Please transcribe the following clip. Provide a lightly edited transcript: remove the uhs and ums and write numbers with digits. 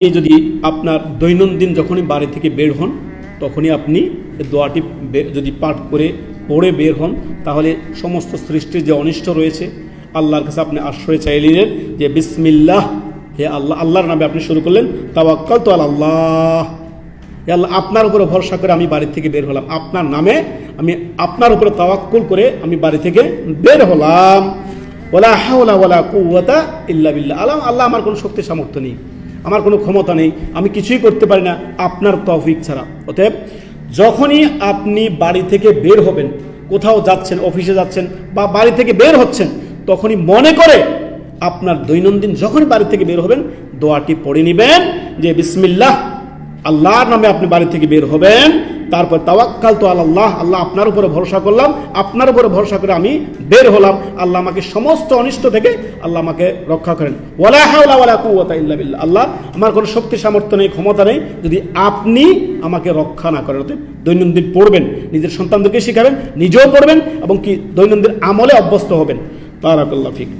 যদি আপনার দৈনন্দিন যখনই বাড়ি থেকে বের হন তখনই আপনি দোয়াটি যদি পাঠ করে পড়ে বের হন, তাহলে সমস্ত সৃষ্টির যে অনিষ্ট রয়েছে আল্লাহর কাছে আপনি আশ্রয় চাইলেন যে বিসমিল্লাহ, হে আল্লাহ, আল্লাহর নামে আপনি শুরু করলেন তাওয়াক্কালতু আলাল্লাহ, হে আল্লাহ আপনার উপরে ভরসা করে আমি বাড়ি থেকে বের হলাম, আপনার নামে আমি আপনার উপরে তাওয়াক্কুল করে আমি বাড়ি থেকে বের হলাম। ওয়ালা হাওলা ওয়ালা কুওয়াতা ইল্লা বিল্লাহ, আল্লাহ আমার কোনো শক্তি সামর্থ্য নেই, আমার কোনো ক্ষমতা নেই, আমি কিছুই করতে পারি না আপনার তৌফিক ছাড়া। অতএব যখনই আপনি বাড়ি থেকে বের হবেন, কোথাও যাচ্ছেন, অফিসে যাচ্ছেন বা বাড়ি থেকে বের হচ্ছেন, তখনই মনে করে আপনার দৈনন্দিন যখনই বাড়ি থেকে বের হবেন দোয়াটি পড়ে নেবেন যে বিসমিল্লাহ, আল্লাহর নামে আপনি বাড়ি থেকে বের হবেন, তারপর তাওয়াক্কালতু আলাল্লাহ, আল্লাহ আপনার উপরে ভরসা করলাম, আপনার উপরে ভরসা করে আমি বের হলাম, আল্লাহ আমাকে সমস্ত অনিষ্ট থেকে আল্লাহ আমাকে রক্ষা করেন। ওয়ালা হাওলা ওয়ালা কুওয়াতা ইল্লা বিল্লাহ, আল্লাহ আমার কোনো শক্তি সামর্থ্য নেই, ক্ষমতা নেই যদি আপনি আমাকে রক্ষা না করেন। দৈনন্দিন পড়বেন, নিজের সন্তানদেরকে শিখাবেন, নিজেও পড়বেন এবং কি দৈনন্দিন আমলে অভ্যস্ত হবেন। বারাকাল্লাহু ফিক।